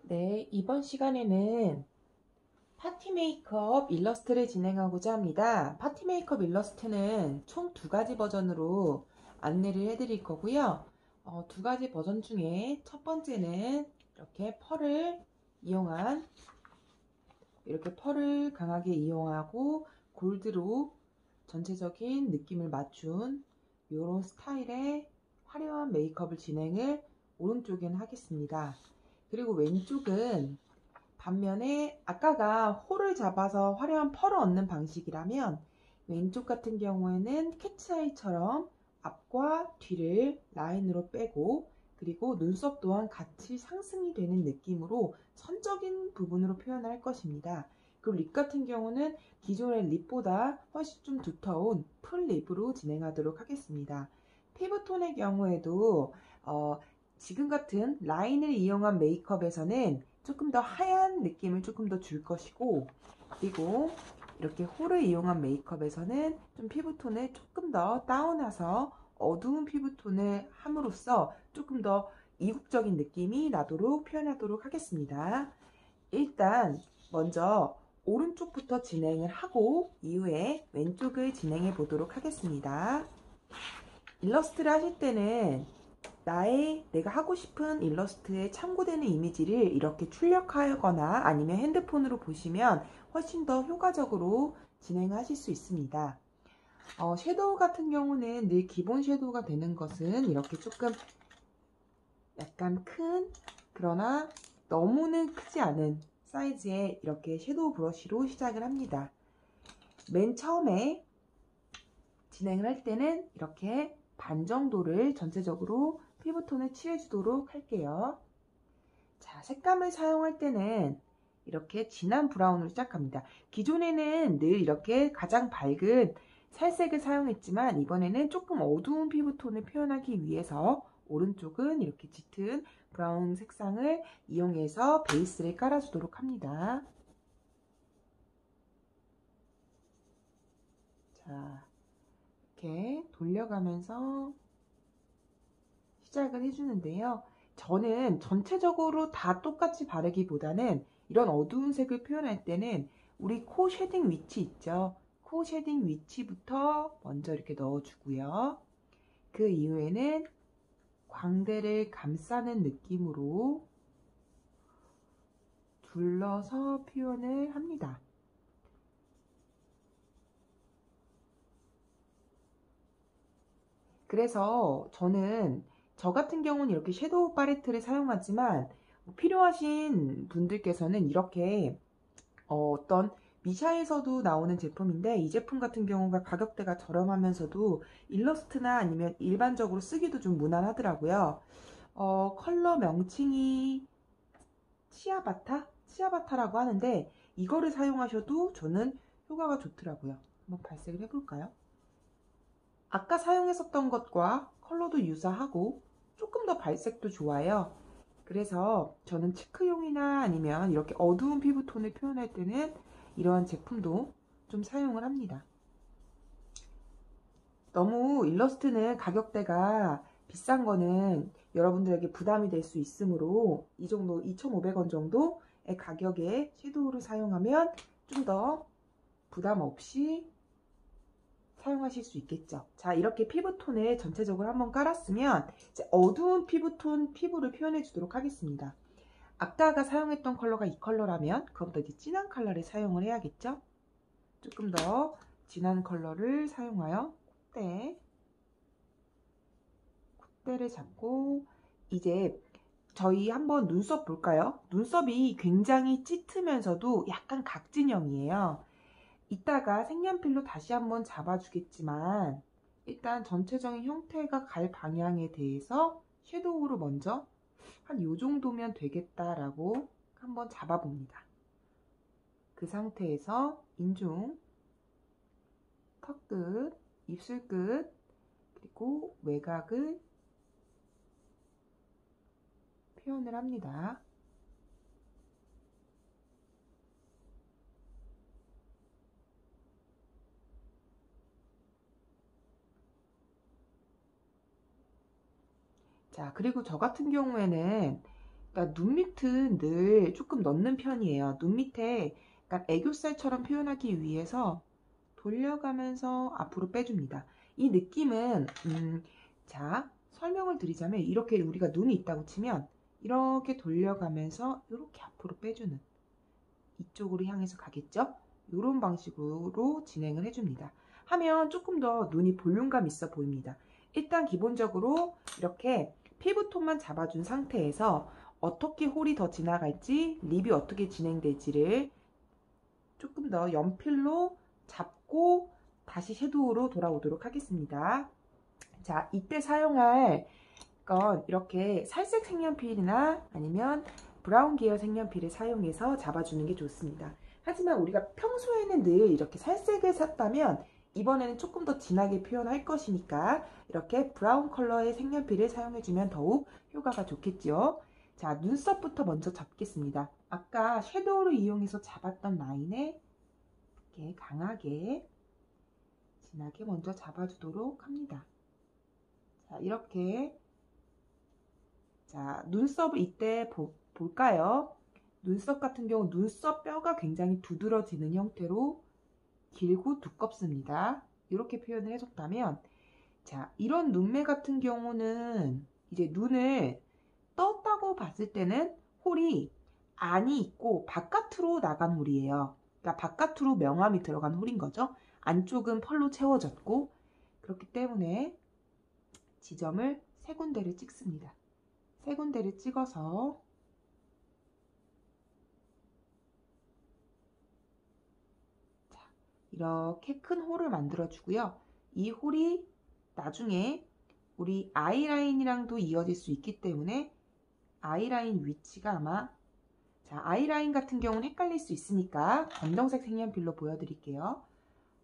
네, 이번 시간에는 파티 메이크업 일러스트를 진행하고자 합니다. 파티 메이크업 일러스트는 총 두 가지 버전으로 안내를 해드릴 거고요. 두 가지 버전 중에 첫 번째는 이렇게 펄을 강하게 이용하고 골드로 전체적인 느낌을 맞춘 이런 스타일의 화려한 메이크업을 진행을 오른쪽에는 하겠습니다. 그리고 왼쪽은 반면에 아까가 홀을 잡아서 화려한 펄을 얻는 방식이라면 왼쪽 같은 경우에는 캐치아이처럼 앞과 뒤를 라인으로 빼고 그리고 눈썹 또한 같이 상승이 되는 느낌으로 선적인 부분으로 표현을 할 것입니다. 그리고 립 같은 경우는 기존의 립보다 훨씬 좀 두터운 풀 립으로 진행하도록 하겠습니다. 피부톤의 경우에도 지금 같은 라인을 이용한 메이크업에서는 조금 더 하얀 느낌을 조금 더 줄 것이고, 그리고 이렇게 홀을 이용한 메이크업에서는 좀 피부톤을 조금 더 다운해서 어두운 피부톤을 함으로써 조금 더 이국적인 느낌이 나도록 표현하도록 하겠습니다. 일단 먼저 오른쪽부터 진행을 하고 이후에 왼쪽을 진행해 보도록 하겠습니다. 일러스트를 하실 때는 내가 하고 싶은 일러스트에 참고되는 이미지를 이렇게 출력하거나 아니면 핸드폰으로 보시면 훨씬 더 효과적으로 진행하실 수 있습니다. 섀도우 같은 경우는 늘 기본 섀도우가 되는 것은 이렇게 조금 약간 큰 그러나 너무는 크지 않은 사이즈의 이렇게 섀도우 브러쉬로 시작을 합니다. 맨 처음에 진행을 할 때는 이렇게 반 정도를 전체적으로 피부톤을 칠해주도록 할게요. 자, 색감을 사용할 때는 이렇게 진한 브라운으로 시작합니다. 기존에는 늘 이렇게 가장 밝은 살색을 사용했지만 이번에는 조금 어두운 피부톤을 표현하기 위해서 오른쪽은 이렇게 짙은 브라운 색상을 이용해서 베이스를 깔아주도록 합니다. 자, 이렇게 돌려가면서 시작을 해주는데요. 저는 전체적으로 다 똑같이 바르기보다는 이런 어두운 색을 표현할 때는 우리 코 쉐딩 위치 있죠? 코 쉐딩 위치부터 먼저 이렇게 넣어주고요. 그 이후에는 광대를 감싸는 느낌으로 둘러서 표현을 합니다. 그래서 저는 저 같은 경우는 이렇게 섀도우 팔레트를 사용하지만 필요하신 분들께서는 이렇게 어떤 미샤에서도 나오는 제품인데 이 제품 같은 경우가 가격대가 저렴하면서도 일러스트나 아니면 일반적으로 쓰기도 좀 무난하더라고요. 컬러 명칭이 치아바타라고 하는데 이거를 사용하셔도 저는 효과가 좋더라고요. 한번 발색을 해볼까요? 아까 사용했었던 것과 컬러도 유사하고 조금 더 발색도 좋아요. 그래서 저는 치크용이나 아니면 이렇게 어두운 피부톤을 표현할 때는 이러한 제품도 좀 사용을 합니다. 너무 일러스트는 가격대가 비싼 거는 여러분들에게 부담이 될 수 있으므로 이 정도 2,500원 정도의 가격의 섀도우를 사용하면 좀 더 부담 없이 사용하실 수 있겠죠. 자, 이렇게 피부톤을 전체적으로 한번 깔았으면 이제 어두운 피부톤 피부를 표현해 주도록 하겠습니다. 아까가 사용했던 컬러가 이 컬러라면 그럼부터 이제 진한 컬러를 사용을 해야겠죠. 조금 더 진한 컬러를 사용하여 콧대를 잡고 이제 저희 한번 눈썹 볼까요? 눈썹이 굉장히 짙으면서도 약간 각진형이에요. 이따가 색연필로 다시 한번 잡아주겠지만 일단 전체적인 형태가 갈 방향에 대해서 섀도우로 먼저 한 요 정도면 되겠다라고 한번 잡아봅니다. 그 상태에서 인중, 턱끝, 입술끝, 그리고 외곽을 표현을 합니다. 자, 그리고 저 같은 경우에는 그러니까 눈 밑은 늘 조금 넣는 편이에요. 눈 밑에 약간 애교살처럼 표현하기 위해서 돌려가면서 앞으로 빼줍니다. 이 느낌은 자, 설명을 드리자면 이렇게 우리가 눈이 있다고 치면 이렇게 돌려가면서 이렇게 앞으로 빼주는, 이쪽으로 향해서 가겠죠? 이런 방식으로 진행을 해줍니다. 하면 조금 더 눈이 볼륨감 있어 보입니다. 일단 기본적으로 이렇게 피부톤만 잡아준 상태에서 어떻게 홀이 더 지나갈지, 립이 어떻게 진행될지를 조금 더 연필로 잡고 다시 섀도우로 돌아오도록 하겠습니다. 자, 이때 사용할 건 이렇게 살색 색연필이나 아니면 브라운 계열 색연필을 사용해서 잡아주는 게 좋습니다. 하지만 우리가 평소에는 늘 이렇게 살색을 샀다면 이번에는 조금 더 진하게 표현할 것이니까 이렇게 브라운 컬러의 색연필을 사용해주면 더욱 효과가 좋겠죠. 자, 눈썹부터 먼저 잡겠습니다. 아까 섀도우를 이용해서 잡았던 라인에 이렇게 강하게 진하게 먼저 잡아주도록 합니다. 자, 이렇게, 자, 눈썹을 이때 볼까요? 눈썹 같은 경우 눈썹 뼈가 굉장히 두드러지는 형태로 길고 두껍습니다. 이렇게 표현을 해줬다면, 자, 이런 눈매 같은 경우는 이제 눈을 떴다고 봤을 때는 홀이 안이 있고 바깥으로 나간 홀이에요. 그러니까 바깥으로 명암이 들어간 홀인 거죠. 안쪽은 펄로 채워졌고, 그렇기 때문에 지점을 세 군데를 찍습니다. 세 군데를 찍어서 자, 이렇게 큰 홀을 만들어 주고요. 이 홀이 나중에 우리 아이라인이랑도 이어질 수 있기 때문에 아이라인 위치가 아마, 자, 아이라인 같은 경우는 헷갈릴 수 있으니까 검정색 색연필로 보여드릴게요.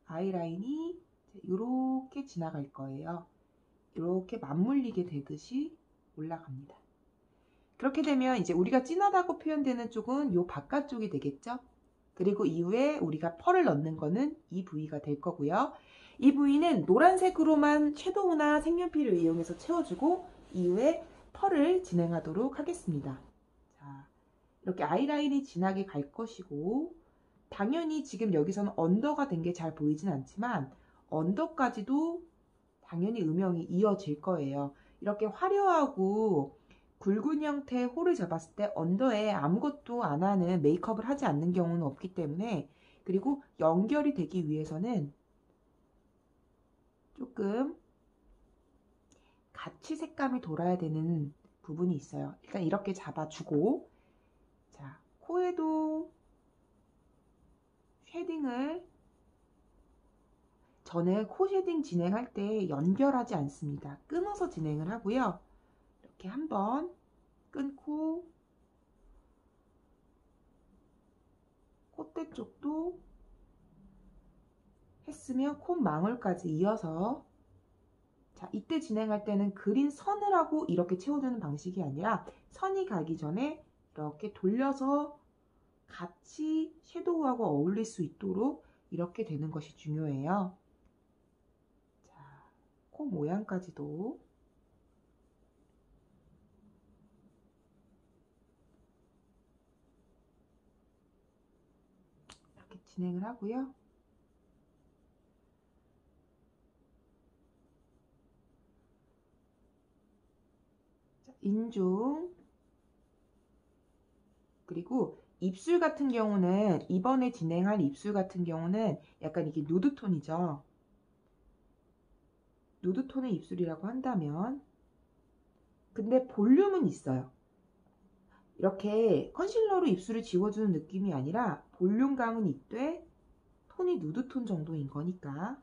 아이라인이 이렇게 지나갈 거예요. 이렇게 맞물리게 되듯이 올라갑니다. 그렇게 되면 이제 우리가 진하다고 표현되는 쪽은 이 바깥쪽이 되겠죠. 그리고 이후에 우리가 펄을 넣는 거는 이 부위가 될 거고요. 이 부위는 노란색으로만 섀도우나 색연필을 이용해서 채워주고 이후에 펄을 진행하도록 하겠습니다. 자, 이렇게 아이라인이 진하게 갈 것이고, 당연히 지금 여기서는 언더가 된 게 잘 보이진 않지만 언더까지도 당연히 음영이 이어질 거예요. 이렇게 화려하고 굵은 형태의 홀을 잡았을 때 언더에 아무것도 안 하는 메이크업을 하지 않는 경우는 없기 때문에, 그리고 연결이 되기 위해서는 조금 같이 색감이 돌아야 되는 부분이 있어요. 일단 이렇게 잡아주고, 자, 코에도 쉐딩을, 저는 코 쉐딩 진행할 때 연결하지 않습니다. 끊어서 진행을 하고요. 이렇게 한번 끊고 콧대 쪽도 했으면 콧망울까지 이어서, 자, 이때 진행할 때는 그린 선을 하고 이렇게 채워주는 방식이 아니라 선이 가기 전에 이렇게 돌려서 같이 섀도우하고 어울릴 수 있도록 이렇게 되는 것이 중요해요. 자, 코 모양까지도 이렇게 진행을 하고요. 자, 인중, 그리고 입술 같은 경우는, 이번에 진행할 입술 같은 경우는 약간 이게 누드톤이죠. 누드톤의 입술이라고 한다면, 근데 볼륨은 있어요. 이렇게 컨실러로 입술을 지워주는 느낌이 아니라 볼륨감은 있되 톤이 누드톤 정도인 거니까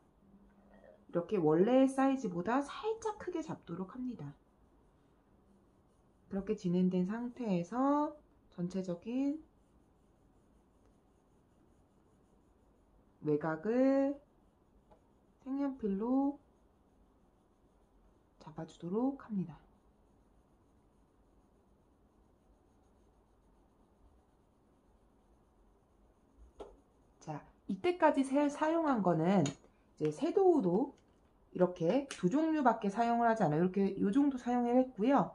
이렇게 원래의 사이즈보다 살짝 크게 잡도록 합니다. 그렇게 진행된 상태에서 전체적인 외곽을 색연필로 잡아주도록 합니다. 자, 이때까지 사용한 거는 이제 섀도우도 이렇게 두 종류밖에 사용을 하지 않아요. 이렇게 이 정도 사용을 했고요.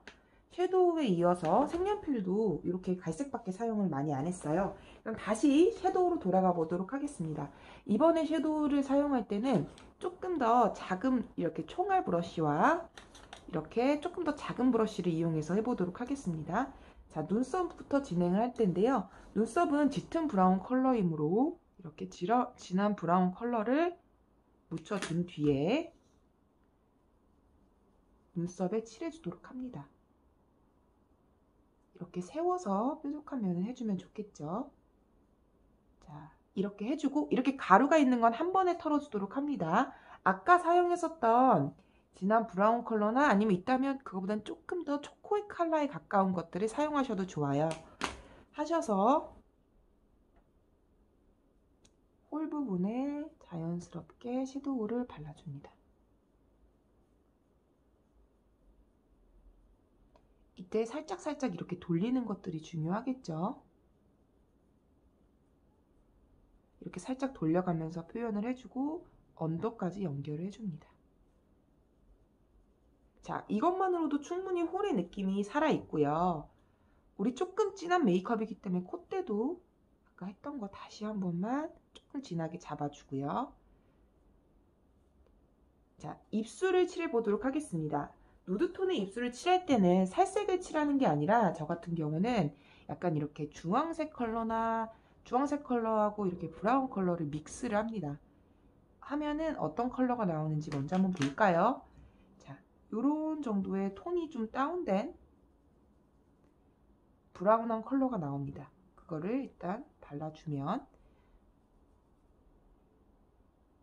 섀도우에 이어서 색연필도 이렇게 갈색밖에 사용을 많이 안 했어요. 그럼 다시 섀도우로 돌아가 보도록 하겠습니다. 이번에 섀도우를 사용할 때는 조금 더 작은 이렇게 총알 브러쉬와 이렇게 조금 더 작은 브러쉬를 이용해서 해보도록 하겠습니다. 자, 눈썹부터 진행을 할 텐데요. 눈썹은 짙은 브라운 컬러이므로 이렇게 진한 브라운 컬러를 묻혀준 뒤에 눈썹에 칠해주도록 합니다. 이렇게 세워서 뾰족한 면을 해주면 좋겠죠. 자, 이렇게 해주고 이렇게 가루가 있는 건 한 번에 털어주도록 합니다. 아까 사용했었던 진한 브라운 컬러나 아니면 있다면 그거보단 조금 더 초코의 컬러에 가까운 것들을 사용하셔도 좋아요. 하셔서 홀 부분에 자연스럽게 섀도우를 발라줍니다. 이때 살짝살짝 이렇게 돌리는 것들이 중요하겠죠. 이렇게 살짝 돌려가면서 표현을 해주고 언더까지 연결을 해줍니다. 자, 이것만으로도 충분히 홀의 느낌이 살아있고요. 우리 조금 진한 메이크업이기 때문에 콧대도 아까 했던 거 다시 한 번만 조금 진하게 잡아주고요. 자, 입술을 칠해보도록 하겠습니다. 누드톤의 입술을 칠할 때는 살색을 칠하는 게 아니라 저 같은 경우는 약간 이렇게 주황색 컬러하고 이렇게 브라운 컬러를 믹스를 합니다. 하면은 어떤 컬러가 나오는지 먼저 한번 볼까요? 자, 요런 정도의 톤이 좀 다운된 브라운한 컬러가 나옵니다. 그거를 일단 발라주면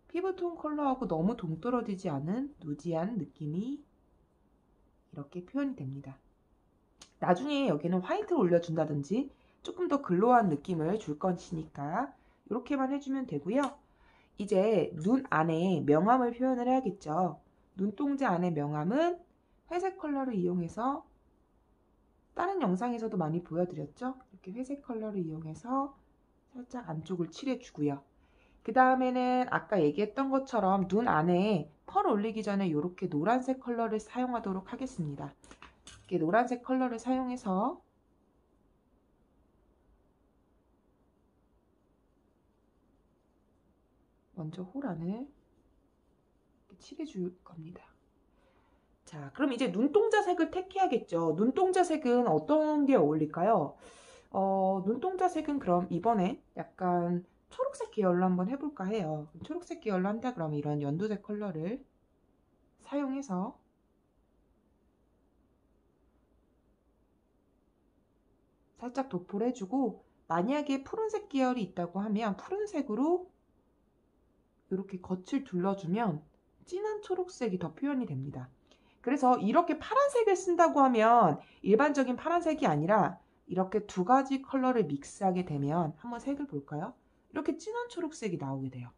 피부톤 컬러하고 너무 동떨어지지 않은 누디한 느낌이 이렇게 표현이 됩니다. 나중에 여기는 화이트를 올려준다든지 조금 더 글로우한 느낌을 줄 것이니까 이렇게만 해주면 되고요. 이제 눈 안에 명암을 표현을 해야겠죠. 눈동자 안에 명암은 회색 컬러를 이용해서 다른 영상에서도 많이 보여드렸죠. 이렇게 회색 컬러를 이용해서 살짝 안쪽을 칠해주고요. 그 다음에는 아까 얘기했던 것처럼 눈 안에 펄 올리기 전에 이렇게 노란색 컬러를 사용하도록 하겠습니다. 이렇게 노란색 컬러를 사용해서 먼저 홀 안을 칠해줄 겁니다. 자, 그럼 이제 눈동자 색을 택해야겠죠. 눈동자 색은 어떤 게 어울릴까요? 눈동자 색은 그럼 이번에 약간 초록색 계열로 한번 해볼까 해요. 초록색 계열로 한다 그러면 이런 연두색 컬러를 사용해서 살짝 도포를 해주고, 만약에 푸른색 계열이 있다고 하면 푸른색으로 이렇게 겉을 둘러주면 진한 초록색이 더 표현이 됩니다. 그래서 이렇게 파란색을 쓴다고 하면 일반적인 파란색이 아니라 이렇게 두 가지 컬러를 믹스하게 되면 한번 색을 볼까요? 이렇게 진한 초록색이 나오게 돼요.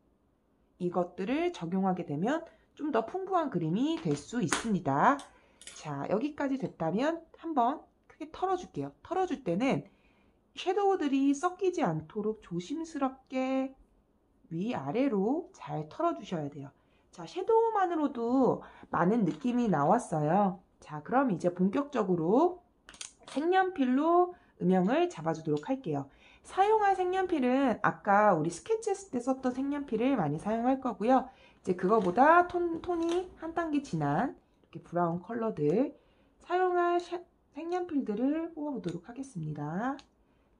이것들을 적용하게 되면 좀 더 풍부한 그림이 될 수 있습니다. 자, 여기까지 됐다면 한번 크게 털어줄게요. 털어줄 때는 섀도우들이 섞이지 않도록 조심스럽게 위아래로 잘 털어주셔야 돼요. 자, 섀도우만으로도 많은 느낌이 나왔어요. 자, 그럼 이제 본격적으로 색연필로 음영을 잡아주도록 할게요. 사용할 색연필은 아까 우리 스케치했을 때 썼던 색연필을 많이 사용할 거고요. 이제 그거보다 톤이 한 단계 진한 이렇게 브라운 컬러들 사용할 색연필들을 뽑아보도록 하겠습니다.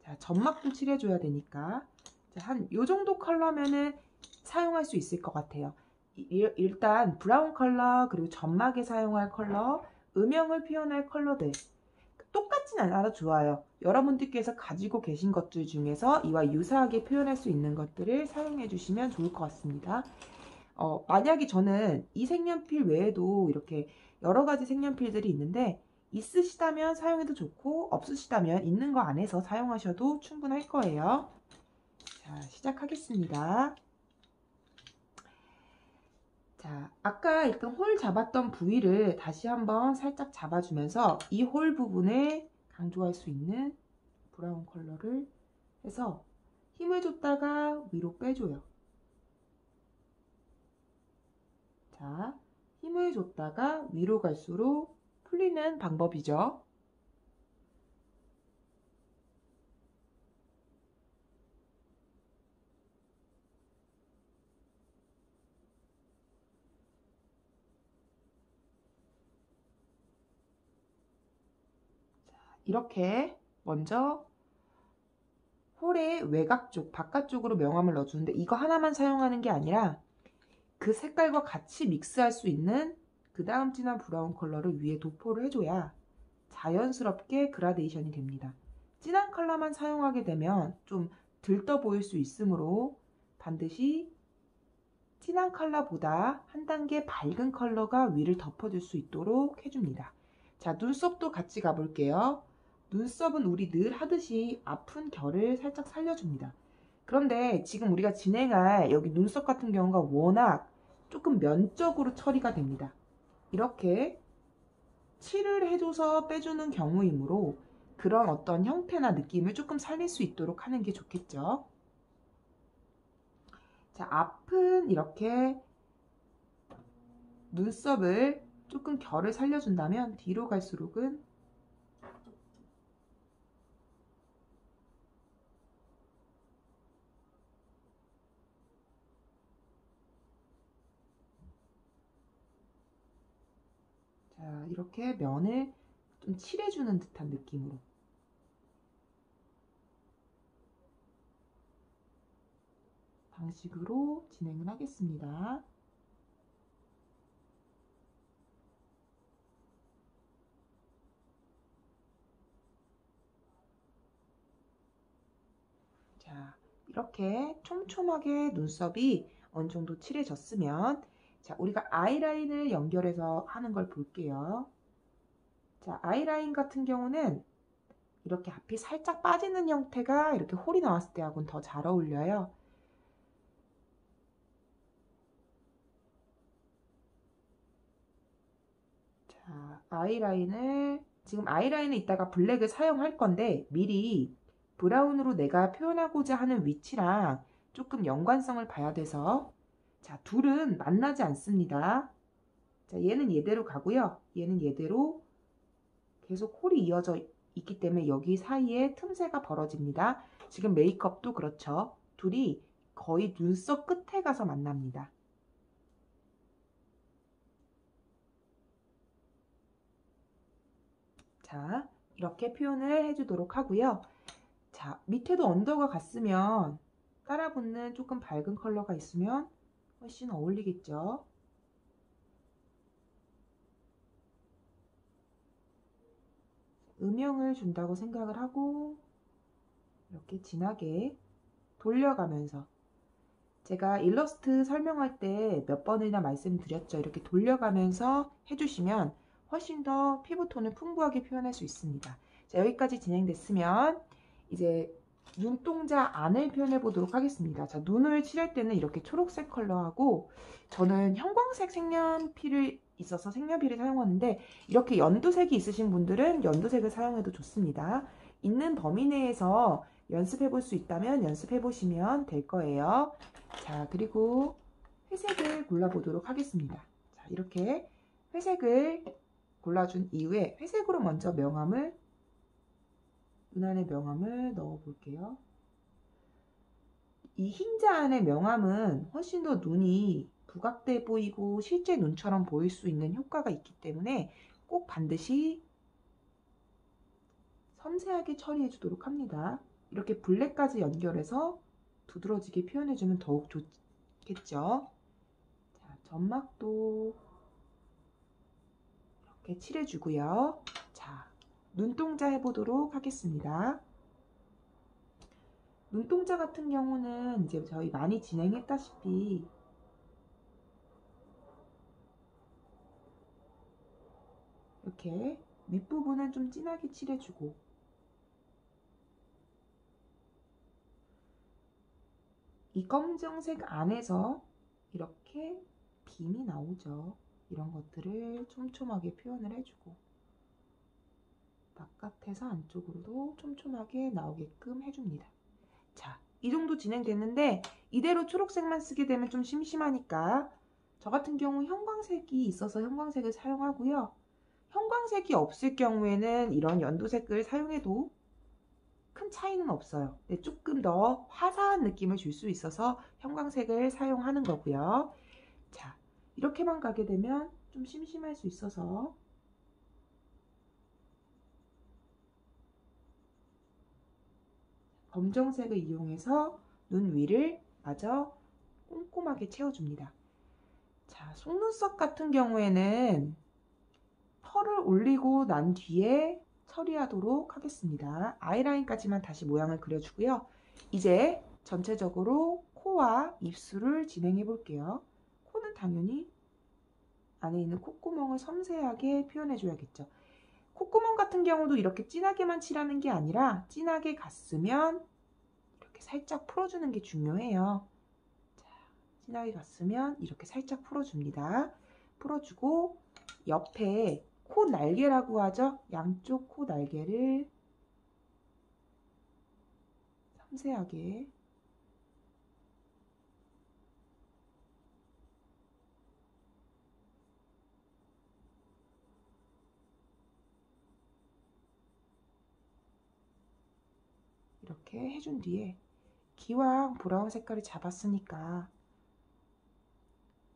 자, 점막도 칠해줘야 되니까 한 요 정도 컬러면은 사용할 수 있을 것 같아요. 일단 브라운 컬러 그리고 점막에 사용할 컬러, 음영을 표현할 컬러들 똑같진 않아도 좋아요. 여러분들께서 가지고 계신 것들 중에서 이와 유사하게 표현할 수 있는 것들을 사용해 주시면 좋을 것 같습니다. 만약에 저는 이 색연필 외에도 이렇게 여러 가지 색연필들이 있는데 있으시다면 사용해도 좋고 없으시다면 있는 거 안에서 사용하셔도 충분할 거예요. 자, 시작하겠습니다. 자, 아까 일단 홀 잡았던 부위를 다시 한번 살짝 잡아주면서 이 홀 부분에 강조할 수 있는 브라운 컬러를 해서 힘을 줬다가 위로 빼줘요. 자, 힘을 줬다가 위로 갈수록 풀리는 방법이죠. 이렇게 먼저 홀의 외곽 쪽, 바깥쪽으로 명암을 넣어주는데 이거 하나만 사용하는 게 아니라 그 색깔과 같이 믹스할 수 있는 그 다음 진한 브라운 컬러를 위에 도포를 해줘야 자연스럽게 그라데이션이 됩니다. 진한 컬러만 사용하게 되면 좀 들떠 보일 수 있으므로 반드시 진한 컬러보다 한 단계 밝은 컬러가 위를 덮어줄 수 있도록 해줍니다. 자, 눈썹도 같이 가볼게요. 눈썹은 우리 늘 하듯이 아픈 결을 살짝 살려줍니다. 그런데 지금 우리가 진행할 여기 눈썹 같은 경우가 워낙 조금 면적으로 처리가 됩니다. 이렇게 칠을 해줘서 빼주는 경우이므로 그런 어떤 형태나 느낌을 조금 살릴 수 있도록 하는 게 좋겠죠. 자, 앞은 이렇게 눈썹을 조금 결을 살려준다면 뒤로 갈수록은 자, 이렇게 면을 좀 칠해주는 듯한 느낌으로 방식으로 진행을 하겠습니다. 자, 이렇게 촘촘하게 눈썹이 어느 정도 칠해졌으면 자, 우리가 아이라인을 연결해서 하는 걸 볼게요. 자, 아이라인 같은 경우는 이렇게 앞이 살짝 빠지는 형태가 이렇게 홀이 나왔을 때하고는 더 잘 어울려요. 자, 아이라인을 지금 아이라인을 이따가 블랙을 사용할 건데 미리 브라운으로 내가 표현하고자 하는 위치랑 조금 연관성을 봐야 돼서 자, 둘은 만나지 않습니다. 자, 얘는 얘대로 가고요. 얘는 얘대로 계속 홀이 이어져 있기 때문에 여기 사이에 틈새가 벌어집니다. 지금 메이크업도 그렇죠. 둘이 거의 눈썹 끝에 가서 만납니다. 자, 이렇게 표현을 해주도록 하고요. 자, 밑에도 언더가 갔으면 따라 붙는 조금 밝은 컬러가 있으면 훨씬 어울리겠죠. 음영을 준다고 생각을 하고 이렇게 진하게 돌려가면서 제가 일러스트 설명할 때 몇 번이나 말씀드렸죠. 이렇게 돌려가면서 해주시면 훨씬 더 피부톤을 풍부하게 표현할 수 있습니다. 자, 여기까지 진행됐으면 이제 눈동자 안을 표현해 보도록 하겠습니다. 자, 눈을 칠할 때는 이렇게 초록색 컬러하고 저는 형광색 색연필을 있어서 색연필을 사용하는데 이렇게 연두색이 있으신 분들은 연두색을 사용해도 좋습니다. 있는 범위 내에서 연습해 볼 수 있다면 연습해 보시면 될 거예요. 자, 그리고 회색을 골라보도록 하겠습니다. 자, 이렇게 회색을 골라준 이후에 회색으로 먼저 명암을 눈 안에 명암을 넣어 볼게요. 이 흰자 안에 명암은 훨씬 더 눈이 부각돼 보이고 실제 눈처럼 보일 수 있는 효과가 있기 때문에 꼭 반드시 섬세하게 처리해 주도록 합니다. 이렇게 블랙까지 연결해서 두드러지게 표현해주면 더욱 좋겠죠. 자, 점막도 이렇게 칠해주고요. 자, 눈동자 해보도록 하겠습니다. 눈동자 같은 경우는 이제 저희 많이 진행했다시피 이렇게 윗부분은 좀 진하게 칠해주고 이 검정색 안에서 이렇게 빔이 나오죠. 이런 것들을 촘촘하게 표현을 해주고 바깥에서 안쪽으로도 촘촘하게 나오게끔 해줍니다. 자, 이 정도 진행됐는데 이대로 초록색만 쓰게 되면 좀 심심하니까 저 같은 경우 형광색이 있어서 형광색을 사용하고요. 형광색이 없을 경우에는 이런 연두색을 사용해도 큰 차이는 없어요. 네, 조금 더 화사한 느낌을 줄 수 있어서 형광색을 사용하는 거고요. 자, 이렇게만 가게 되면 좀 심심할 수 있어서 검정색을 이용해서 눈 위를 마저 꼼꼼하게 채워줍니다. 자, 속눈썹 같은 경우에는 펄을 올리고 난 뒤에 처리하도록 하겠습니다. 아이라인까지만 다시 모양을 그려주고요. 이제 전체적으로 코와 입술을 진행해 볼게요. 코는 당연히 안에 있는 콧구멍을 섬세하게 표현해 줘야겠죠. 콧구멍 같은 경우도 이렇게 진하게만 칠하는 게 아니라 진하게 갔으면 이렇게 살짝 풀어주는 게 중요해요. 자, 진하게 갔으면 이렇게 살짝 풀어줍니다. 풀어주고 옆에 코 날개라고 하죠. 양쪽 코 날개를 섬세하게 이렇게 해준 뒤에 기왕 브라운 색깔이 잡았으니까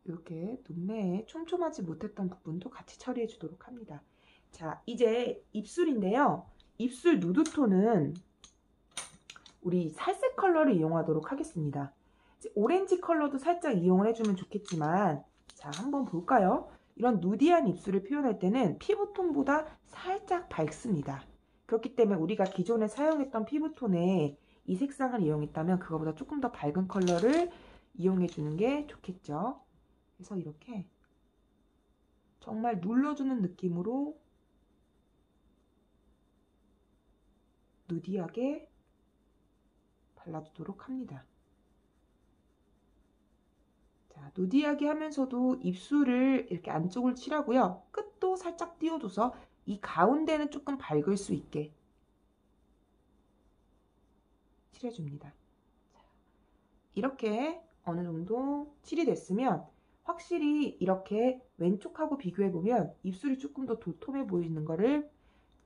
이렇게 눈매에 촘촘하지 못했던 부분도 같이 처리해 주도록 합니다. 자, 이제 입술인데요. 입술 누드톤은 우리 살색 컬러를 이용하도록 하겠습니다. 오렌지 컬러도 살짝 이용을 해주면 좋겠지만, 자, 한번 볼까요? 이런 누디한 입술을 표현할 때는 피부톤보다 살짝 밝습니다. 그렇기 때문에 우리가 기존에 사용했던 피부톤에 이 색상을 이용했다면 그거보다 조금 더 밝은 컬러를 이용해 주는 게 좋겠죠. 그래서 이렇게 정말 눌러주는 느낌으로 누디하게 발라주도록 합니다. 자, 누디하게 하면서도 입술을 이렇게 안쪽을 칠하고요. 끝도 살짝 띄워줘서 이 가운데는 조금 밝을 수 있게 칠해줍니다. 자, 이렇게 어느 정도 칠이 됐으면 확실히 이렇게 왼쪽하고 비교해보면 입술이 조금 더 도톰해 보이는 거를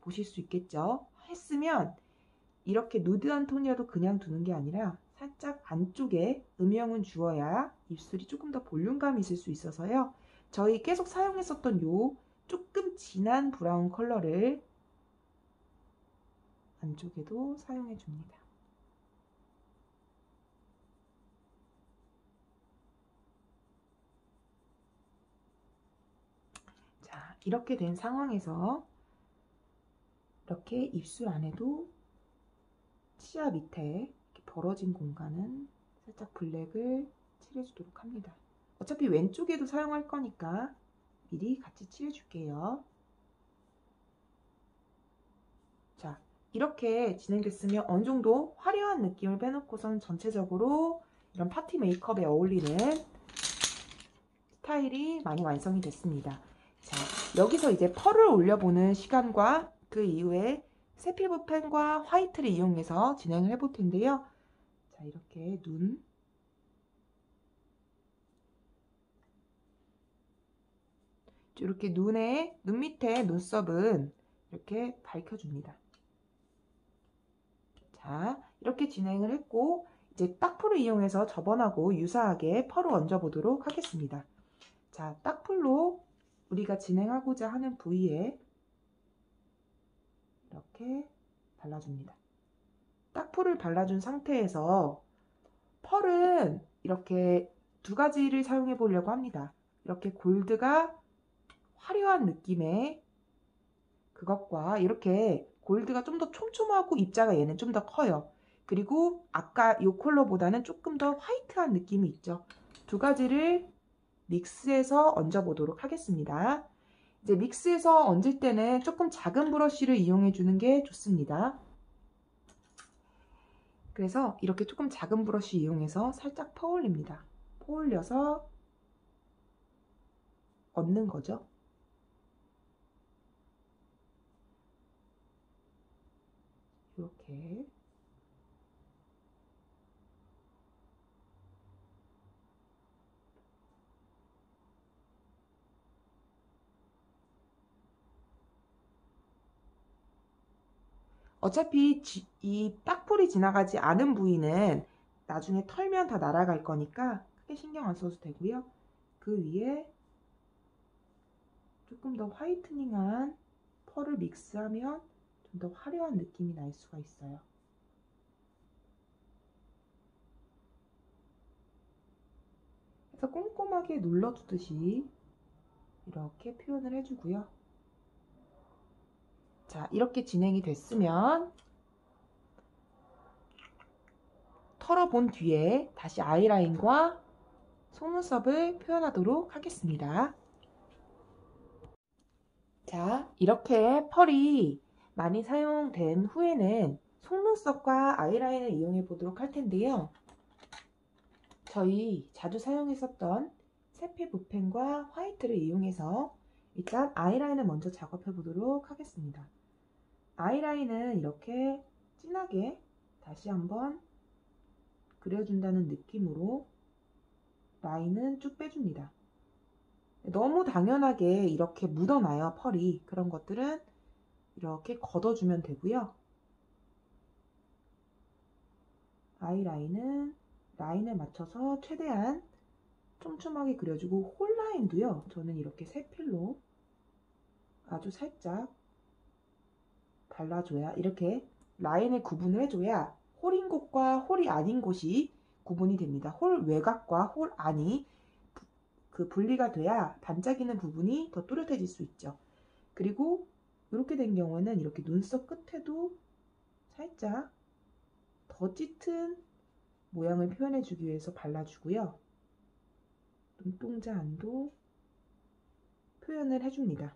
보실 수 있겠죠. 했으면 이렇게 누드한 톤이라도 그냥 두는 게 아니라 살짝 안쪽에 음영은 주어야 입술이 조금 더 볼륨감이 있을 수 있어서요. 저희 계속 사용했었던 요 조금 진한 브라운 컬러를 안쪽에도 사용해 줍니다. 자, 이렇게 된 상황에서 이렇게 입술 안에도 치아 밑에 이렇게 벌어진 공간은 살짝 블랙을 칠해주도록 합니다. 어차피 왼쪽에도 사용할 거니까 미리 같이 칠해줄게요. 자, 이렇게 진행됐으면 어느 정도 화려한 느낌을 빼놓고선 전체적으로 이런 파티 메이크업에 어울리는 스타일이 많이 완성이 됐습니다. 자, 여기서 이제 펄을 올려보는 시간과 그 이후에 세피브 펜과 화이트를 이용해서 진행을 해볼 텐데요. 자, 이렇게 이렇게 눈 밑에 눈썹은 이렇게 밝혀줍니다. 자, 이렇게 진행을 했고 이제 딱풀을 이용해서 저번하고 유사하게 펄을 얹어보도록 하겠습니다. 자, 딱풀로 우리가 진행하고자 하는 부위에 이렇게 발라줍니다. 딱풀을 발라준 상태에서 펄은 이렇게 두 가지를 사용해 보려고 합니다. 이렇게 골드가 화려한 느낌의 그것과 이렇게 골드가 좀 더 촘촘하고 입자가 얘는 좀 더 커요. 그리고 아까 이 컬러보다는 조금 더 화이트한 느낌이 있죠. 두 가지를 믹스해서 얹어 보도록 하겠습니다. 이제 믹스해서 얹을 때는 조금 작은 브러쉬를 이용해 주는 게 좋습니다. 그래서 이렇게 조금 작은 브러쉬 이용해서 살짝 퍼올립니다. 퍼올려서 얹는 거죠. 이렇게 어차피 이 딱풀이 지나가지 않은 부위는 나중에 털면 다 날아갈 거니까 크게 신경 안 써도 되고요. 그 위에 조금 더 화이트닝한 펄을 믹스하면 좀 더 화려한 느낌이 날 수가 있어요. 그래서 꼼꼼하게 눌러주듯이 이렇게 표현을 해주고요. 자, 이렇게 진행이 됐으면 털어본 뒤에 다시 아이라인과 속눈썹을 표현하도록 하겠습니다. 자, 이렇게 펄이 많이 사용된 후에는 속눈썹과 아이라인을 이용해 보도록 할 텐데요. 저희 자주 사용했었던 세필 붓펜과 화이트를 이용해서 일단 아이라인을 먼저 작업해 보도록 하겠습니다. 아이라인은 이렇게 진하게 다시 한번 그려준다는 느낌으로 라인은 쭉 빼줍니다. 너무 당연하게 이렇게 묻어나요, 펄이. 그런 것들은 이렇게 걷어주면 되고요. 아이라인은 라인을 맞춰서 최대한 촘촘하게 그려주고, 홀 라인도요, 저는 이렇게 세필로 아주 살짝 발라줘야, 이렇게 라인을 구분을 해줘야 홀인 곳과 홀이 아닌 곳이 구분이 됩니다. 홀 외곽과 홀 안이 그 분리가 돼야 반짝이는 부분이 더 또렷해질 수 있죠. 그리고 이렇게 된 경우는 이렇게 눈썹 끝에도 살짝 더 짙은 모양을 표현해 주기 위해서 발라주고요. 눈동자 안도 표현을 해줍니다.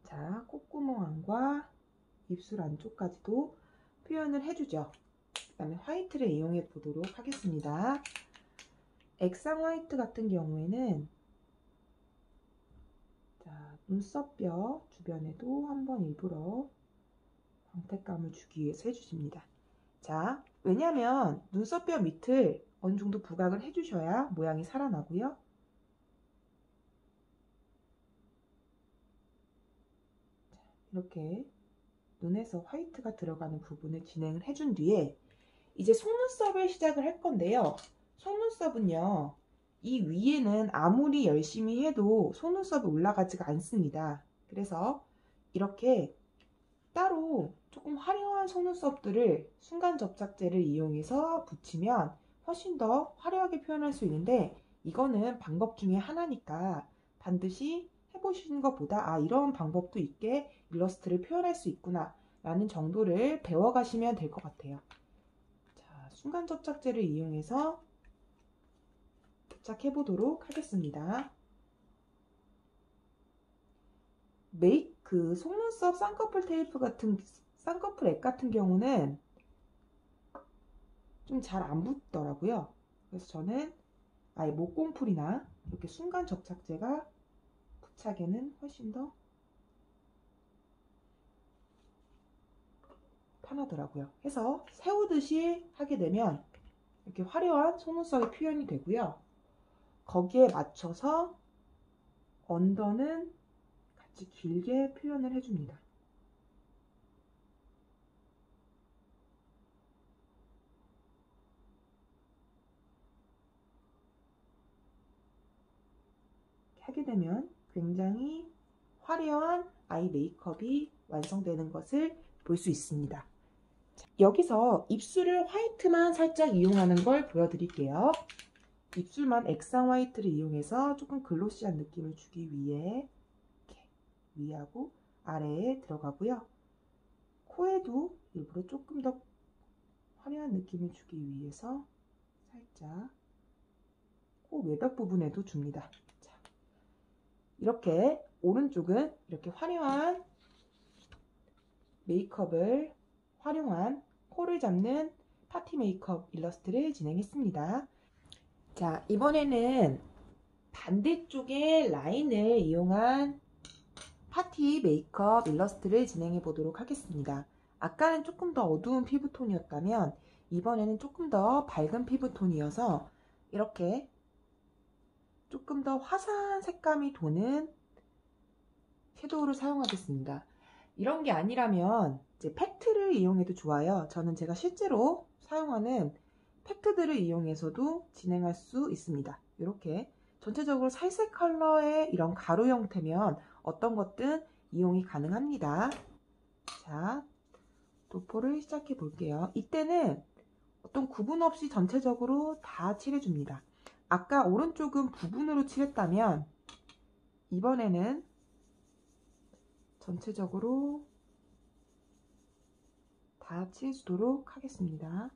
자, 콧구멍 안과 입술 안쪽까지도 표현을 해주죠. 그 다음에 화이트를 이용해 보도록 하겠습니다. 액상 화이트 같은 경우에는 자, 눈썹뼈 주변에도 한번 일부러 광택감을 주기 위해서 해주십니다. 자, 왜냐하면 눈썹뼈 밑을 어느 정도 부각을 해주셔야 모양이 살아나고요. 이렇게 눈에서 화이트가 들어가는 부분을 진행을 해준 뒤에 이제 속눈썹을 시작을 할 건데요. 속눈썹은요, 이 위에는 아무리 열심히 해도 속눈썹이 올라가지가 않습니다. 그래서 이렇게 따로 조금 화려한 속눈썹들을 순간 접착제를 이용해서 붙이면 훨씬 더 화려하게 표현할 수 있는데, 이거는 방법 중에 하나니까 반드시 해보시는 것보다 아, 이런 방법도 있게 일러스트를 표현할 수 있구나 라는 정도를 배워가시면 될 것 같아요. 자, 순간 접착제를 이용해서 부착해 보도록 하겠습니다. 그 속눈썹 쌍꺼풀 테이프 같은 쌍꺼풀 액 같은 경우는 좀 잘 안 붙더라고요. 그래서 저는 아예 목공풀이나 이렇게 순간 접착제가 부착에는 훨씬 더 편하더라고요. 해서 세우듯이 하게 되면 이렇게 화려한 속눈썹이 표현이 되고요. 거기에 맞춰서 언더는 같이 길게 표현을 해줍니다. 하게 되면 굉장히 화려한 아이 메이크업이 완성되는 것을 볼 수 있습니다. 자, 여기서 입술을 화이트만 살짝 이용하는 걸 보여드릴게요. 입술만 액상 화이트를 이용해서 조금 글로시한 느낌을 주기 위해 이렇게 위하고 아래에 들어가고요. 코에도 일부러 조금 더 화려한 느낌을 주기 위해서 살짝 코 외벽 부분에도 줍니다. 자, 이렇게 오른쪽은 이렇게 화려한 메이크업을 활용한 코를 잡는 파티 메이크업 일러스트를 진행했습니다. 자, 이번에는 반대쪽의 라인을 이용한 파티 메이크업 일러스트를 진행해 보도록 하겠습니다. 아까는 조금 더 어두운 피부톤이었다면 이번에는 조금 더 밝은 피부톤이어서 이렇게 조금 더 화사한 색감이 도는 섀도우를 사용하겠습니다. 이런 게 아니라면 이제 팩트를 이용해도 좋아요. 저는 제가 실제로 사용하는 팩트들을 이용해서도 진행할 수 있습니다. 이렇게 전체적으로 살색 컬러의 이런 가루 형태면 어떤 것든 이용이 가능합니다. 자, 도포를 시작해 볼게요. 이때는 어떤 구분 없이 전체적으로 다 칠해줍니다. 아까 오른쪽은 부분으로 칠했다면 이번에는 전체적으로 다 칠해주도록 하겠습니다.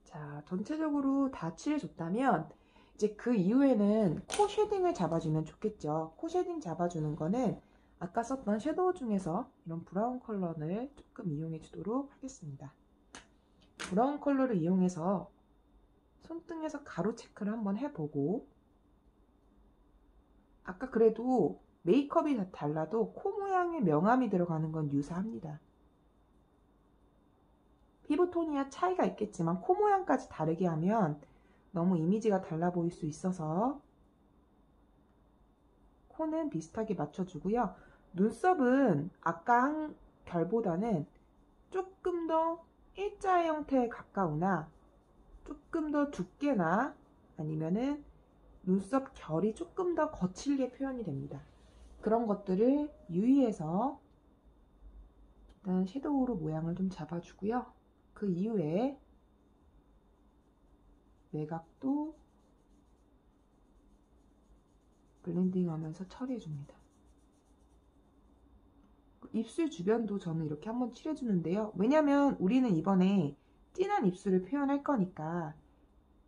자, 전체적으로 다 칠해줬다면 이제 그 이후에는 코 쉐딩을 잡아주면 좋겠죠. 코 쉐딩 잡아주는 거는 아까 썼던 섀도우 중에서 이런 브라운 컬러를 조금 이용해 주도록 하겠습니다. 브라운 컬러를 이용해서 손등에서 가로 체크를 한번 해보고, 아까 그래도 메이크업이 달라도 코 모양의 명암이 들어가는 건 유사합니다. 피부톤이야 차이가 있겠지만 코 모양까지 다르게 하면 너무 이미지가 달라 보일 수 있어서 코는 비슷하게 맞춰주고요. 눈썹은 아까 한 결보다는 조금 더 일자 형태에 가까우나 조금 더 두께나 아니면은 눈썹 결이 조금 더 거칠게 표현이 됩니다. 그런 것들을 유의해서 일단 섀도우로 모양을 좀 잡아주고요. 그 이후에 외곽도 블렌딩 하면서 처리해줍니다. 입술 주변도 저는 이렇게 한번 칠해주는데요. 왜냐면 우리는 이번에 진한 입술을 표현할 거니까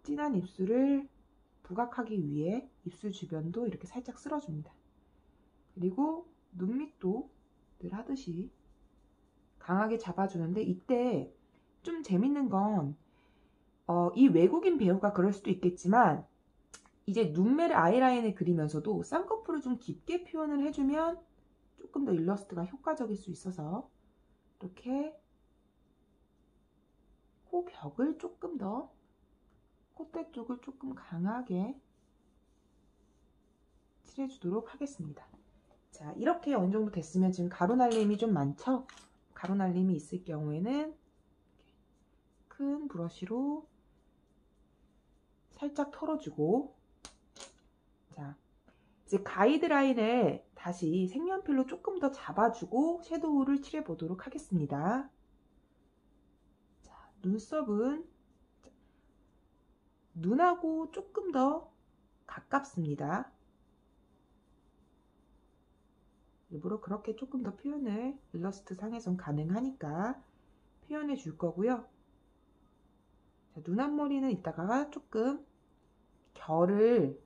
진한 입술을 부각하기 위해 입술 주변도 이렇게 살짝 쓸어줍니다. 그리고 눈 밑도 늘 하듯이 강하게 잡아주는데, 이때 좀 재밌는 건 이 외국인 배우가 그럴 수도 있겠지만 이제 눈매를 아이라인을 그리면서도 쌍꺼풀을 좀 깊게 표현을 해주면 조금 더 일러스트가 효과적일 수 있어서 이렇게 코 벽을 조금 더, 콧대 쪽을 조금 강하게 칠해주도록 하겠습니다. 자, 이렇게 어느 정도 됐으면 지금 가루 날림이 좀 많죠? 가루 날림이 있을 경우에는 큰 브러쉬로 살짝 털어주고, 자, 이제 가이드라인을 다시 색연필로 조금 더 잡아주고 섀도우를 칠해 보도록 하겠습니다. 자, 눈썹은 눈하고 조금 더 가깝습니다. 일부러 그렇게 조금 더 표현을 일러스트 상에선 가능하니까 표현해 줄 거고요. 자, 눈 앞머리는 이따가 조금 결을,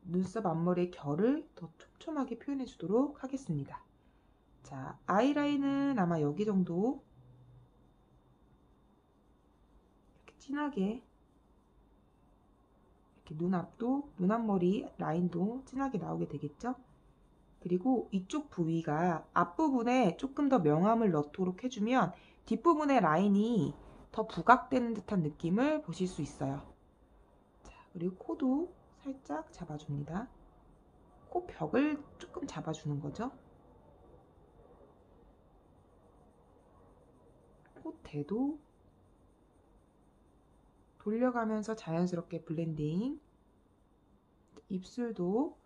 눈썹 앞머리의 결을 더 촘촘하게 표현해 주도록 하겠습니다. 자, 아이라인은 아마 여기 정도 이렇게 진하게, 이렇게 눈 앞도, 눈 앞머리 라인도 진하게 나오게 되겠죠? 그리고 이쪽 부위가 앞부분에 조금 더 명암을 넣도록 해주면 뒷부분의 라인이 더 부각되는 듯한 느낌을 보실 수 있어요. 자, 그리고 코도 살짝 잡아줍니다. 코 벽을 조금 잡아주는 거죠. 콧대도 돌려가면서 자연스럽게 블렌딩. 입술도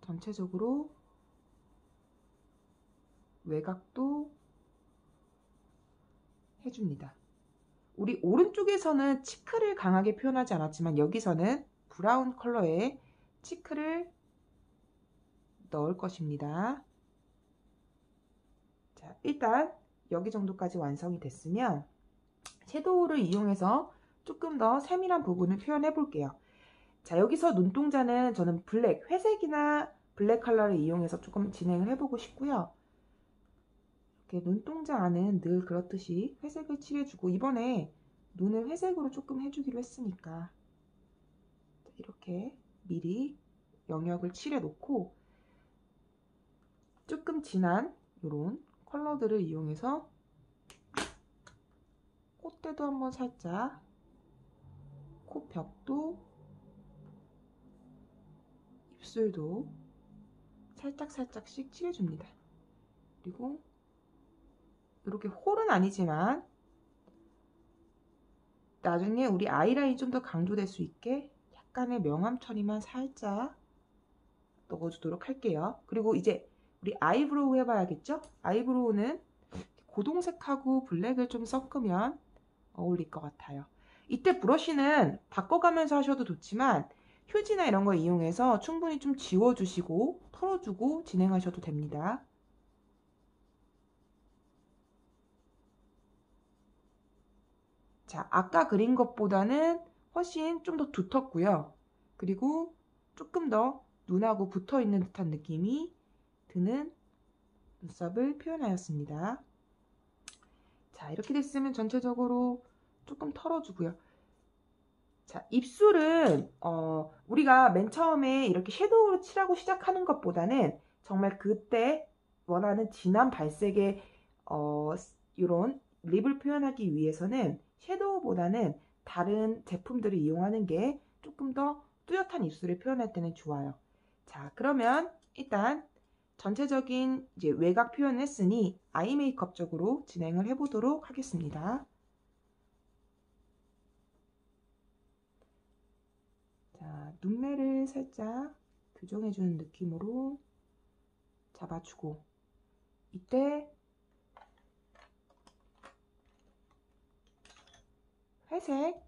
전체적으로 외곽도 해줍니다. 우리 오른쪽에서는 치크를 강하게 표현하지 않았지만 여기서는 브라운 컬러의 치크를 넣을 것입니다. 자, 일단 여기 정도까지 완성이 됐으면 섀도우를 이용해서 조금 더 세밀한 부분을 표현해 볼게요. 자, 여기서 눈동자는 저는 블랙, 회색이나 블랙 컬러를 이용해서 조금 진행을 해보고 싶고요. 이렇게 눈동자 안은 늘 그렇듯이 회색을 칠해주고, 이번에 눈을 회색으로 조금 해주기로 했으니까 이렇게 미리 영역을 칠해 놓고 조금 진한 이런 컬러들을 이용해서 콧대도 한번 살짝, 코벽도, 입술도 살짝씩 칠해줍니다. 그리고 이렇게 홀은 아니지만 나중에 우리 아이라인이 좀 더 강조될 수 있게 약간의 명암 처리만 살짝 넣어주도록 할게요. 그리고 이제 우리 아이브로우 해봐야겠죠? 아이브로우는 고동색하고 블랙을 좀 섞으면 어울릴 것 같아요. 이때 브러쉬는 바꿔가면서 하셔도 좋지만 휴지나 이런 거 이용해서 충분히 좀 지워주시고 털어주고 진행하셔도 됩니다. 자, 아까 그린 것보다는 훨씬 좀 더 두텁고요. 그리고 조금 더 눈하고 붙어 있는 듯한 느낌이 드는 눈썹을 표현하였습니다. 자, 이렇게 됐으면 전체적으로 조금 털어주고요. 자, 입술은 우리가 맨 처음에 이렇게 섀도우로 칠하고 시작하는 것보다는 정말 그때 원하는 진한 발색의 이런 립을 표현하기 위해서는 섀도우보다는 다른 제품들을 이용하는 게 조금 더 뚜렷한 입술을 표현할 때는 좋아요. 자, 그러면 일단 전체적인 이제 외곽 표현을 했으니 아이 메이크업 쪽으로 진행을 해보도록 하겠습니다. 자, 눈매를 살짝 교정해주는 느낌으로 잡아주고 이때 회색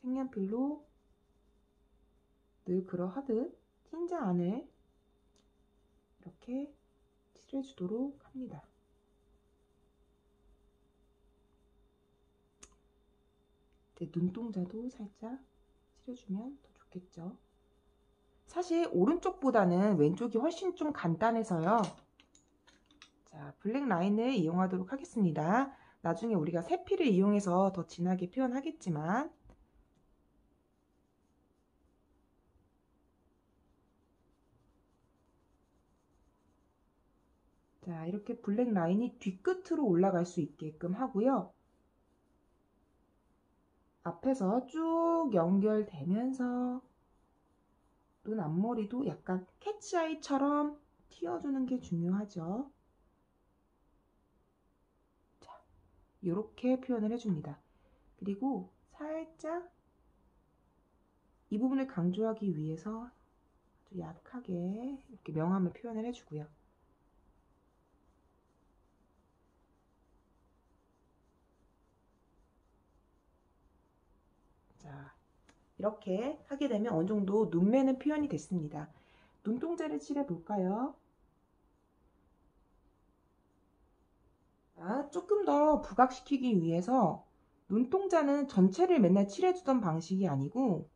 색연필로 늘 그러하듯 틴자 안을 이렇게 칠해주도록 합니다. 눈동자도 살짝 칠해주면 더 좋겠죠. 사실 오른쪽보다는 왼쪽이 훨씬 좀 간단해서요. 자, 블랙 라인을 이용하도록 하겠습니다. 나중에 우리가 세피를 이용해서 더 진하게 표현하겠지만 자, 이렇게 블랙 라인이 뒤끝으로 올라갈 수 있게끔 하고요. 앞에서 쭉 연결되면서 눈 앞머리도 약간 캐치아이처럼 튀어주는 게 중요하죠. 자, 이렇게 표현을 해줍니다. 그리고 살짝 이 부분을 강조하기 위해서 아주 약하게 이렇게 명암을 표현을 해주고요. 자, 이렇게 하게 되면 어느 정도 눈매는 표현이 됐습니다. 눈동자를 칠해 볼까요? 조금 더 부각시키기 위해서 눈동자는 전체를 맨날 칠해주던 방식이 아니고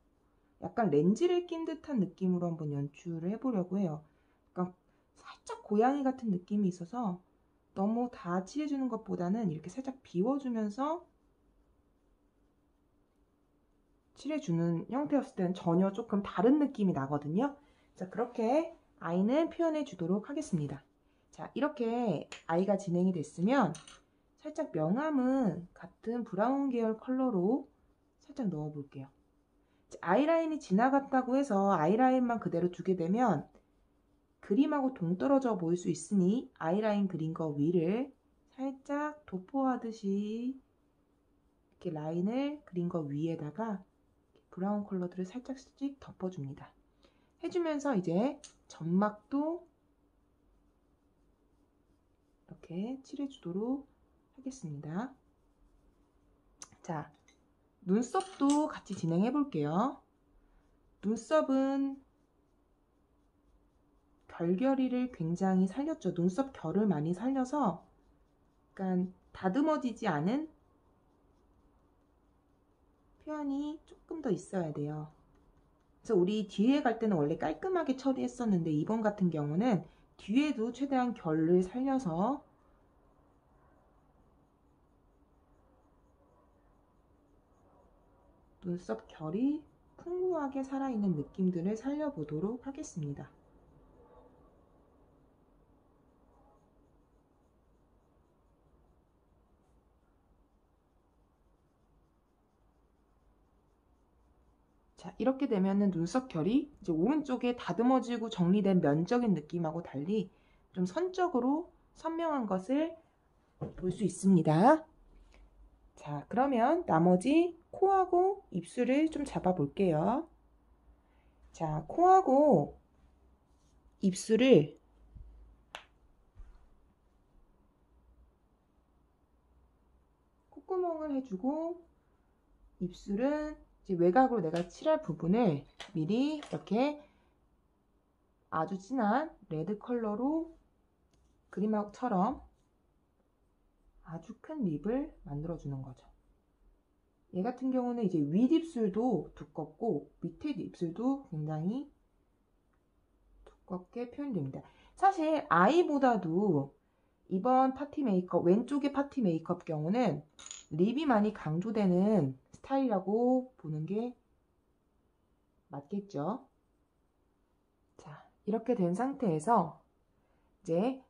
약간 렌즈를 낀 듯한 느낌으로 한번 연출을 해보려고 해요. 그러니까 살짝 고양이 같은 느낌이 있어서 너무 다 칠해주는 것보다는 이렇게 살짝 비워주면서 칠해주는 형태였을 때는 전혀 조금 다른 느낌이 나거든요. 자, 그렇게 아이는 표현해 주도록 하겠습니다. 자, 이렇게 아이가 진행이 됐으면 살짝 명암은 같은 브라운 계열 컬러로 살짝 넣어 볼게요. 아이라인이 지나갔다고 해서 아이라인만 그대로 두게 되면 그림하고 동떨어져 보일 수 있으니 아이라인 그린 거 위를 살짝 도포하듯이 이렇게 라인을 그린 거 위에다가 브라운 컬러들을 살짝씩 덮어줍니다. 해주면서 이제 점막도 이렇게 칠해주도록 하겠습니다. 자, 눈썹도 같이 진행해 볼게요. 눈썹은 결결이를 굉장히 살렸죠. 눈썹 결을 많이 살려서 약간 다듬어지지 않은 표현이 조금 더 있어야 돼요. 그래서 우리 뒤에 갈 때는 원래 깔끔하게 처리했었는데 이번 같은 경우는 뒤에도 최대한 결을 살려서 눈썹 결이 풍부하게 살아있는 느낌들을 살려보도록 하겠습니다. 자, 이렇게 되면은 눈썹 결이 이제 오른쪽에 다듬어지고 정리된 면적인 느낌하고 달리 좀 선적으로 선명한 것을 볼 수 있습니다. 자, 그러면 나머지 코하고 입술을 좀 잡아 볼게요. 자, 코하고 입술을 콧구멍을 해주고 입술은 이제 외곽으로 내가 칠할 부분을 미리 이렇게 아주 진한 레드 컬러로 그림처럼 아주 큰 립을 만들어 주는 거죠. 얘 같은 경우는 이제 윗입술도 두껍고 밑에 입술도 굉장히 두껍게 표현됩니다. 사실 아이보다도 이번 파티 메이크업, 왼쪽의 파티 메이크업 경우는 립이 많이 강조되는 스타일이라고 보는 게 맞겠죠. 자, 이렇게 된 상태에서 이제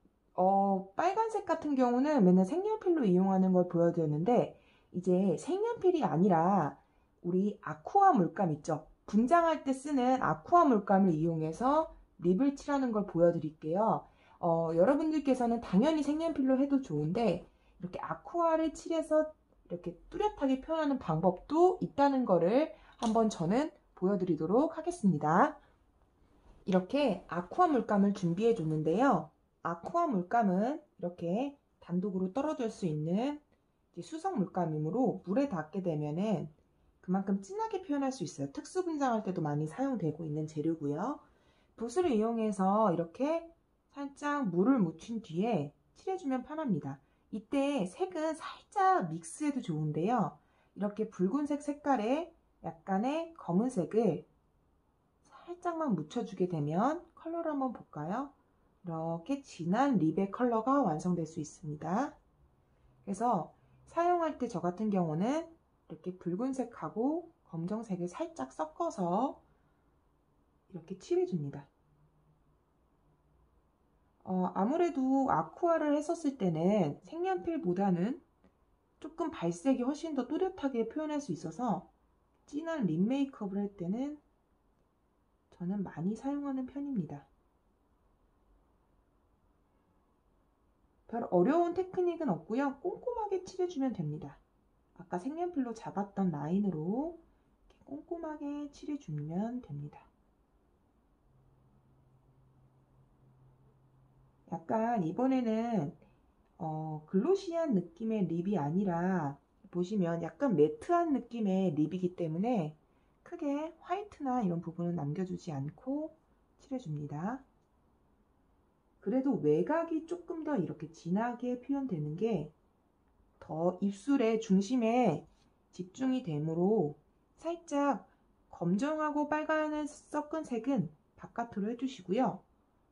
빨간색 같은 경우는 맨날 색연필로 이용하는 걸 보여드렸는데 이제 색연필이 아니라 우리 아쿠아 물감 있죠. 분장할 때 쓰는 아쿠아 물감을 이용해서 립을 칠하는 걸 보여드릴게요. 여러분들께서는 당연히 색연필로 해도 좋은데 이렇게 아쿠아를 칠해서 이렇게 뚜렷하게 표현하는 방법도 있다는 거를 한번 저는 보여드리도록 하겠습니다. 이렇게 아쿠아 물감을 준비해 줬는데요. 아쿠아 물감은 이렇게 단독으로 떨어질 수 있는 수성 물감이므로 물에 닿게 되면은 그만큼 진하게 표현할 수 있어요. 특수 분장할 때도 많이 사용되고 있는 재료고요. 붓을 이용해서 이렇게 살짝 물을 묻힌 뒤에 칠해주면 편합니다. 이때 색은 살짝 믹스해도 좋은데요. 이렇게 붉은색 색깔에 약간의 검은색을 살짝만 묻혀주게 되면 컬러를 한번 볼까요? 이렇게 진한 립의 컬러가 완성될 수 있습니다. 그래서 사용할 때 저 같은 경우는 이렇게 붉은색하고 검정색을 살짝 섞어서 이렇게 칠해줍니다. 아무래도 아쿠아를 했었을 때는 색연필보다는 조금 발색이 훨씬 더 또렷하게 표현할 수 있어서 진한 립 메이크업을 할 때는 저는 많이 사용하는 편입니다. 별 어려운 테크닉은 없고요. 꼼꼼하게 칠해주면 됩니다. 아까 색연필로 잡았던 라인으로 이렇게 꼼꼼하게 칠해주면 됩니다. 약간 이번에는 글로시한 느낌의 립이 아니라 보시면 약간 매트한 느낌의 립이기 때문에 크게 화이트나 이런 부분은 남겨주지 않고 칠해줍니다. 그래도 외곽이 조금 더 이렇게 진하게 표현되는 게 더 입술의 중심에 집중이 되므로 살짝 검정하고 빨간을 섞은 색은 바깥으로 해주시고요.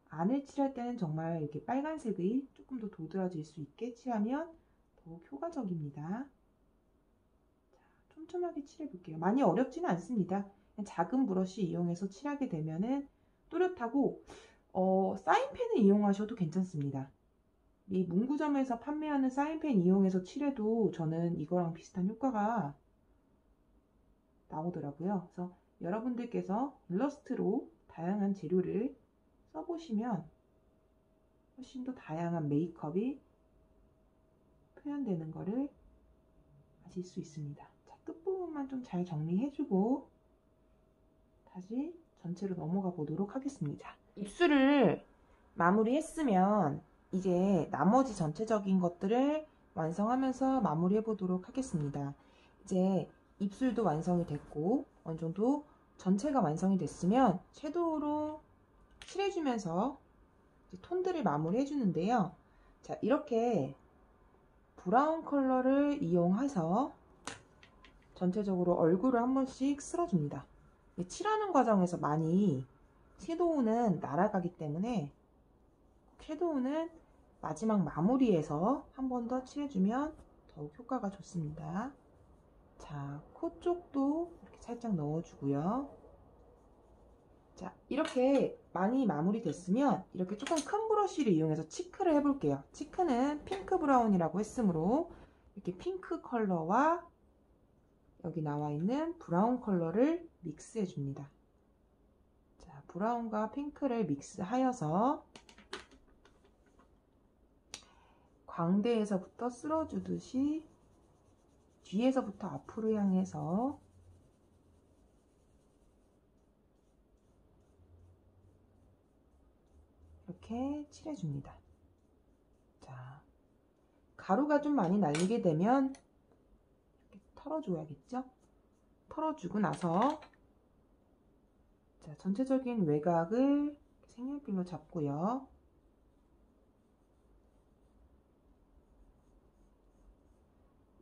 안을 칠할 때는 정말 이렇게 빨간색이 조금 더 도드라질 수 있게 칠하면 더욱 효과적입니다. 자, 촘촘하게 칠해볼게요. 많이 어렵지는 않습니다. 그냥 작은 브러쉬 이용해서 칠하게 되면은 또렷하고 사인펜을 이용하셔도 괜찮습니다. 이 문구점에서 판매하는 사인펜 이용해서 칠해도 저는 이거랑 비슷한 효과가 나오더라고요. 그래서 여러분들께서 일러스트로 다양한 재료를 써보시면 훨씬 더 다양한 메이크업이 표현되는 것을 아실 수 있습니다. 자, 끝부분만 좀 잘 정리해주고 다시 전체로 넘어가 보도록 하겠습니다. 입술을 마무리했으면 이제 나머지 전체적인 것들을 완성하면서 마무리해 보도록 하겠습니다. 이제 입술도 완성이 됐고 어느 정도 전체가 완성이 됐으면 섀도우로 칠해주면서 톤들을 마무리해 주는데요. 자, 이렇게 브라운 컬러를 이용해서 전체적으로 얼굴을 한 번씩 쓸어줍니다. 칠하는 과정에서 많이 섀도우는 날아가기 때문에 섀도우는 마지막 마무리에서 한 번 더 칠해주면 더욱 효과가 좋습니다. 자, 코 쪽도 이렇게 살짝 넣어주고요. 자, 이렇게 많이 마무리 됐으면 이렇게 조금 큰 브러쉬를 이용해서 치크를 해볼게요. 치크는 핑크 브라운이라고 했으므로 이렇게 핑크 컬러와 여기 나와 있는 브라운 컬러를 믹스해 줍니다. 자, 브라운과 핑크를 믹스하여서 광대에서부터 쓸어주듯이 뒤에서부터 앞으로 향해서 이렇게 칠해줍니다. 자, 가루가 좀 많이 날리게 되면 이렇게 털어줘야겠죠? 털어주고 나서 자, 전체적인 외곽을 색연필로 잡고요.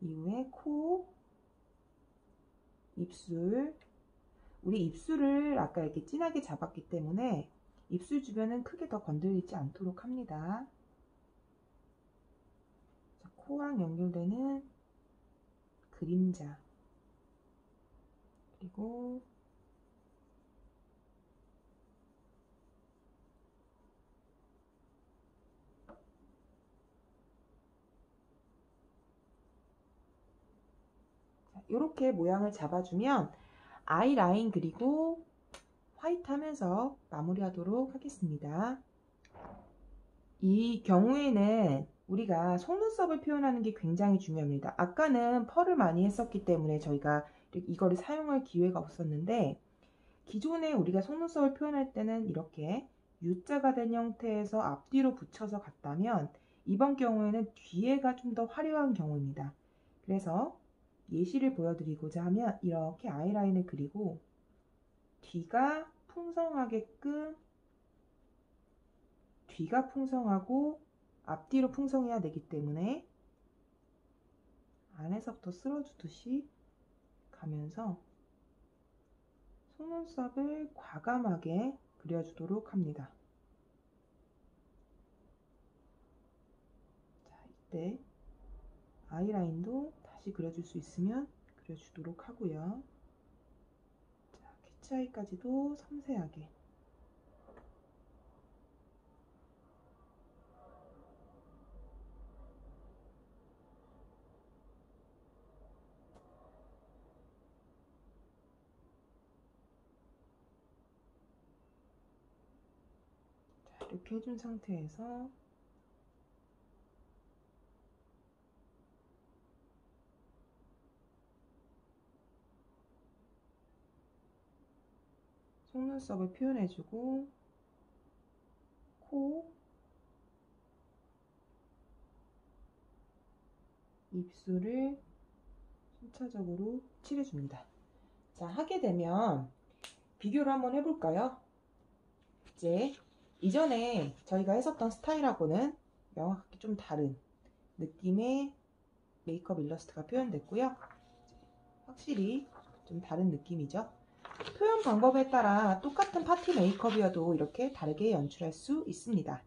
이후에 코, 입술, 우리 입술을 아까 이렇게 진하게 잡았기 때문에 입술 주변은 크게 더 건드리지 않도록 합니다. 자, 코랑 연결되는 그림자, 그리고 이렇게 모양을 잡아주면 아이라인 그리고 화이트 하면서 마무리하도록 하겠습니다. 이 경우에는 우리가 속눈썹을 표현하는 게 굉장히 중요합니다. 아까는 펄을 많이 했었기 때문에 저희가 이거를 사용할 기회가 없었는데, 기존에 우리가 속눈썹을 표현할 때는 이렇게 U자가 된 형태에서 앞뒤로 붙여서 갔다면, 이번 경우에는 뒤에가 좀 더 화려한 경우입니다. 그래서 예시를 보여드리고자 하면 이렇게 아이라인을 그리고 뒤가 풍성하게끔, 뒤가 풍성하고 앞뒤로 풍성해야 되기 때문에 안에서부터 쓸어주듯이 가면서 속눈썹을 과감하게 그려주도록 합니다. 자, 이때 아이라인도 다시 그려줄 수 있으면 그려주도록 하고요. 자, 캣아이까지도 섬세하게. 자, 이렇게 해준 상태에서 속눈썹을 표현해주고 코, 입술을 순차적으로 칠해줍니다. 자, 하게 되면 비교를 한번 해볼까요? 이제 이전에 저희가 했었던 스타일하고는 명확하게 좀 다른 느낌의 메이크업 일러스트가 표현됐고요. 확실히 좀 다른 느낌이죠. 표현 방법에 따라 똑같은 파티 메이크업이어도 이렇게 다르게 연출할 수 있습니다.